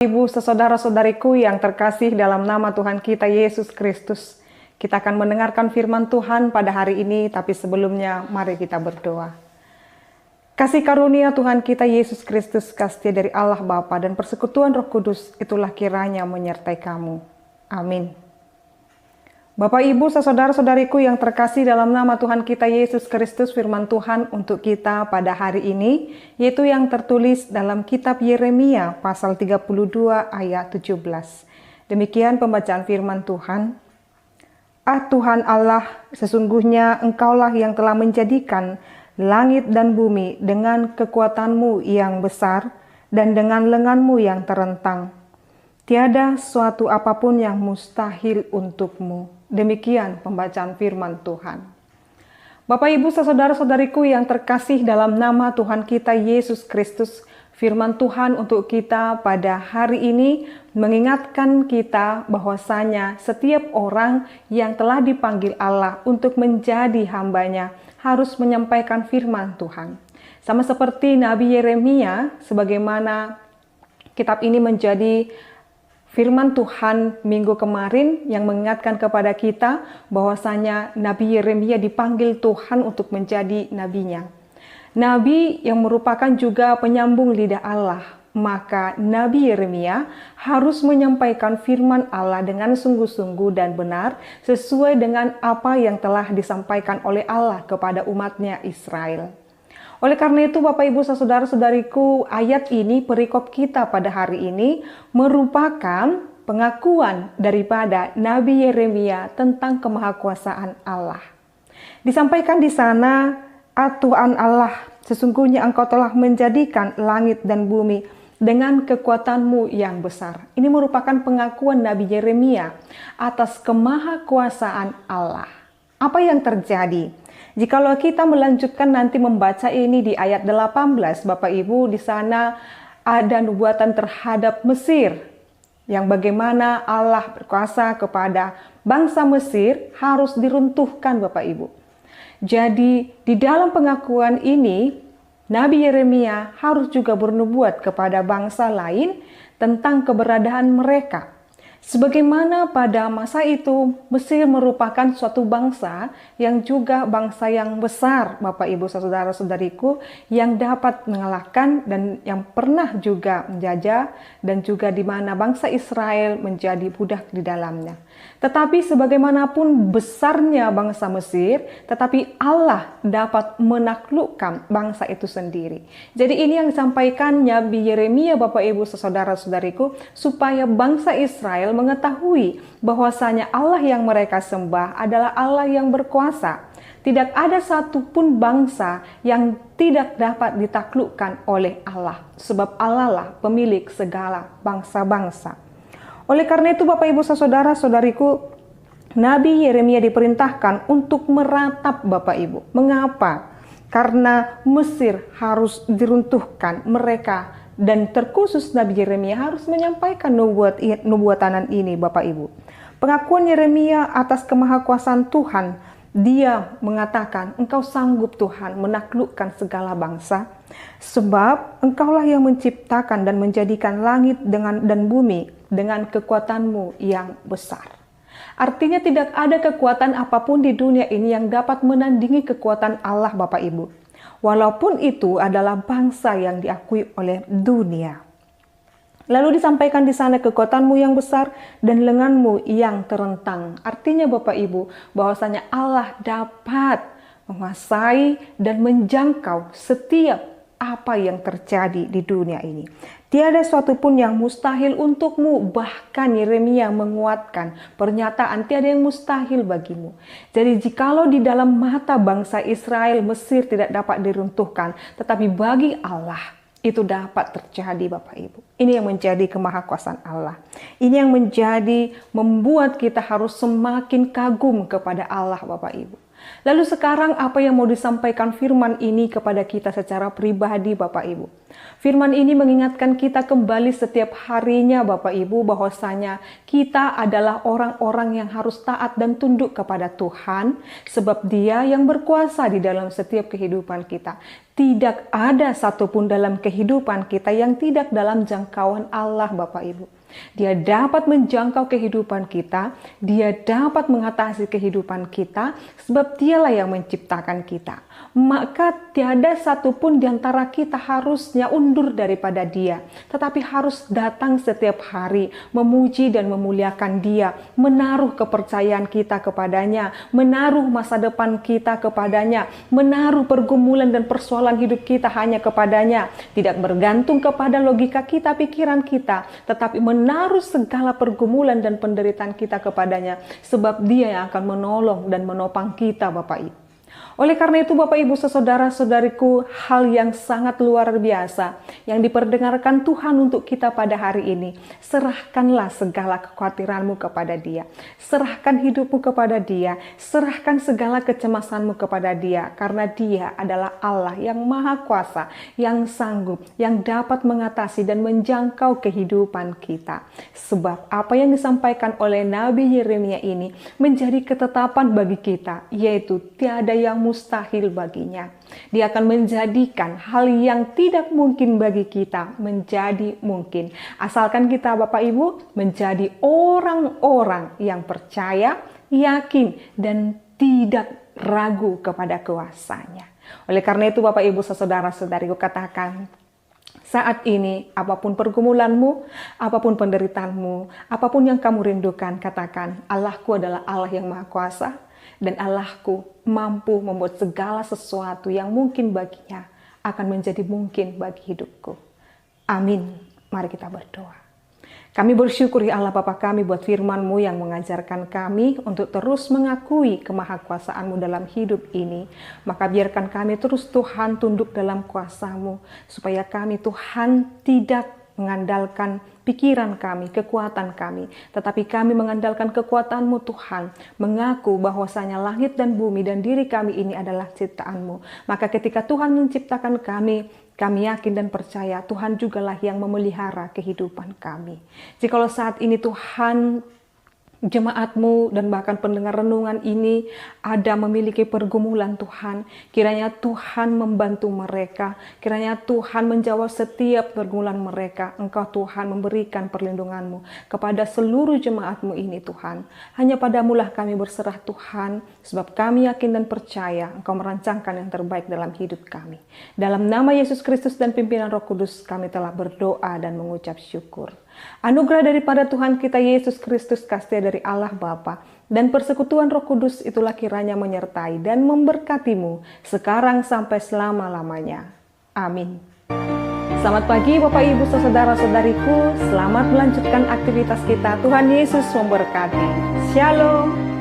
Ibu, saudara-saudariku yang terkasih dalam nama Tuhan kita Yesus Kristus, kita akan mendengarkan firman Tuhan pada hari ini, tapi sebelumnya mari kita berdoa. Kasih karunia Tuhan kita Yesus Kristus, kasih dari Allah Bapa dan persekutuan Roh Kudus, itulah kiranya menyertai kamu. Amin. Bapak, Ibu, saudara-saudariku yang terkasih dalam nama Tuhan kita Yesus Kristus, firman Tuhan untuk kita pada hari ini, yaitu yang tertulis dalam kitab Yeremia pasal 32 ayat 17. Demikian pembacaan firman Tuhan. Ah Tuhan Allah, sesungguhnya Engkaulah yang telah menjadikan langit dan bumi dengan kekuatan-Mu yang besar dan dengan lengan-Mu yang terentang. Tiada suatu apapun yang mustahil untuk-Mu. Demikian pembacaan firman Tuhan. Bapak, Ibu, saudara-saudariku yang terkasih dalam nama Tuhan kita Yesus Kristus, firman Tuhan untuk kita pada hari ini mengingatkan kita bahwasanya setiap orang yang telah dipanggil Allah untuk menjadi hamba-Nya harus menyampaikan firman Tuhan. Sama seperti Nabi Yeremia, sebagaimana kitab ini menjadi firman Tuhan minggu kemarin yang mengingatkan kepada kita bahwasanya Nabi Yeremia dipanggil Tuhan untuk menjadi nabinya. Nabi yang merupakan juga penyambung lidah Allah. Maka Nabi Yeremia harus menyampaikan firman Allah dengan sungguh-sungguh dan benar sesuai dengan apa yang telah disampaikan oleh Allah kepada umatnya Israel. Oleh karena itu, Bapak, Ibu, saudara-saudariku, ayat ini, perikop kita pada hari ini, merupakan pengakuan daripada Nabi Yeremia tentang kemahakuasaan Allah. Disampaikan di sana, ah Tuhan Allah, sesungguhnya Engkau telah menjadikan langit dan bumi dengan kekuatan-Mu yang besar. Ini merupakan pengakuan Nabi Yeremia atas kemahakuasaan Allah. Apa yang terjadi? Jikalau kita melanjutkan nanti membaca ini di ayat 18, Bapak Ibu, di sana ada nubuatan terhadap Mesir, yang bagaimana Allah berkuasa kepada bangsa Mesir harus diruntuhkan, Bapak Ibu. Jadi di dalam pengakuan ini, Nabi Yeremia harus juga bernubuat kepada bangsa lain tentang keberadaan mereka. Sebagaimana pada masa itu, Mesir merupakan suatu bangsa yang juga bangsa yang besar, Bapak, Ibu, saudara-saudariku, yang dapat mengalahkan dan yang pernah juga menjajah dan juga di mana bangsa Israel menjadi budak di dalamnya. Tetapi sebagaimanapun besarnya bangsa Mesir, tetapi Allah dapat menaklukkan bangsa itu sendiri. Jadi ini yang disampaikan Nabi Yeremia, Bapak, Ibu, saudara-saudariku, supaya bangsa Israel mengetahui bahwasanya Allah yang mereka sembah adalah Allah yang berkuasa. Tidak ada satupun bangsa yang tidak dapat ditaklukkan oleh Allah, sebab Allah lah pemilik segala bangsa-bangsa. Oleh karena itu, Bapak, Ibu, saudara-saudariku, Nabi Yeremia diperintahkan untuk meratap, Bapak, Ibu. Mengapa? Karena Mesir harus diruntuhkan mereka. Dan terkhusus Nabi Yeremia harus menyampaikan nubuatan ini, Bapak, Ibu. Pengakuan Yeremia atas kemahakuasaan Tuhan, dia mengatakan, Engkau sanggup Tuhan menaklukkan segala bangsa, sebab Engkaulah yang menciptakan dan menjadikan langit dan bumi dengan kekuatan-Mu yang besar. Artinya tidak ada kekuatan apapun di dunia ini yang dapat menandingi kekuatan Allah, Bapak, Ibu. Walaupun itu adalah bangsa yang diakui oleh dunia. Lalu disampaikan di sana kekuatan-Mu yang besar dan lengan-Mu yang terentang. Artinya, Bapak, Ibu, bahwasanya Allah dapat menguasai dan menjangkau setiap apa yang terjadi di dunia ini. Tiada suatu pun yang mustahil untuk-Mu. Bahkan Yeremia menguatkan pernyataan tiada yang mustahil bagimu. Jadi jikalau di dalam mata bangsa Israel, Mesir tidak dapat diruntuhkan, tetapi bagi Allah itu dapat terjadi, Bapak, Ibu. Ini yang menjadi kemahakuasaan Allah. Ini yang membuat kita harus semakin kagum kepada Allah, Bapak, Ibu. Lalu sekarang apa yang mau disampaikan firman ini kepada kita secara pribadi Bapak Ibu? Firman ini mengingatkan kita kembali setiap harinya Bapak Ibu bahwasanya kita adalah orang-orang yang harus taat dan tunduk kepada Tuhan sebab Dia yang berkuasa di dalam setiap kehidupan kita. Tidak ada satupun dalam kehidupan kita yang tidak dalam jangkauan Allah Bapak Ibu. Dia dapat menjangkau kehidupan kita, Dia dapat mengatasi kehidupan kita, sebab Dialah yang menciptakan kita. Maka tiada satupun di antara kita harusnya undur daripada Dia, tetapi harus datang setiap hari, memuji dan memuliakan Dia, menaruh kepercayaan kita kepadanya, menaruh masa depan kita kepadanya, menaruh pergumulan dan persoalan hidup kita hanya kepadanya, tidak bergantung kepada logika kita, pikiran kita, tetapi menaruh segala pergumulan dan penderitaan kita kepadanya, sebab Dia yang akan menolong dan menopang kita Bapak Ibu. Oleh karena itu Bapak Ibu saudara-saudariku, hal yang sangat luar biasa yang diperdengarkan Tuhan untuk kita pada hari ini, serahkanlah segala kekhawatiranmu kepada Dia, serahkan hidupmu kepada Dia, serahkan segala kecemasanmu kepada Dia, karena Dia adalah Allah yang maha kuasa, yang sanggup, yang dapat mengatasi dan menjangkau kehidupan kita. Sebab apa yang disampaikan oleh Nabi Yeremia ini menjadi ketetapan bagi kita, yaitu tiada yang mustahil baginya. Dia akan menjadikan hal yang tidak mungkin bagi kita menjadi mungkin. Asalkan kita Bapak Ibu menjadi orang-orang yang percaya, yakin, dan tidak ragu kepada kuasa-Nya. Oleh karena itu Bapak Ibu saudara-saudariku, katakan, saat ini apapun pergumulanmu, apapun penderitaanmu, apapun yang kamu rindukan, katakan, Allahku adalah Allah yang maha kuasa, dan Allahku mampu membuat segala sesuatu yang mungkin baginya akan menjadi mungkin bagi hidupku. Amin. Mari kita berdoa. Kami bersyukur ya Allah Bapa kami buat firman-Mu yang mengajarkan kami untuk terus mengakui kemahakuasaan-Mu dalam hidup ini. Maka biarkan kami terus Tuhan tunduk dalam kuasa-Mu, supaya kami Tuhan tidak mengandalkan pikiran kami, kekuatan kami, tetapi kami mengandalkan kekuatan-Mu Tuhan, mengaku bahwasanya langit dan bumi dan diri kami ini adalah ciptaan-Mu. Maka ketika Tuhan menciptakan kami yakin dan percaya Tuhan jugalah yang memelihara kehidupan kami. Jikalau saat ini Tuhan, jemaat-Mu dan bahkan pendengar renungan ini ada memiliki pergumulan Tuhan, kiranya Tuhan membantu mereka, kiranya Tuhan menjawab setiap pergumulan mereka. Engkau Tuhan memberikan perlindungan-Mu kepada seluruh jemaat-Mu ini Tuhan. Hanya padamu-lah kami berserah Tuhan, sebab kami yakin dan percaya Engkau merancangkan yang terbaik dalam hidup kami. Dalam nama Yesus Kristus dan pimpinan Roh Kudus kami telah berdoa dan mengucap syukur. Anugerah daripada Tuhan kita Yesus Kristus, kasih dari Allah Bapa, dan persekutuan Roh Kudus itulah kiranya menyertai dan memberkatimu sekarang sampai selama-lamanya. Amin. Selamat pagi Bapak Ibu saudara-saudariku, selamat melanjutkan aktivitas kita. Tuhan Yesus memberkati. Shalom.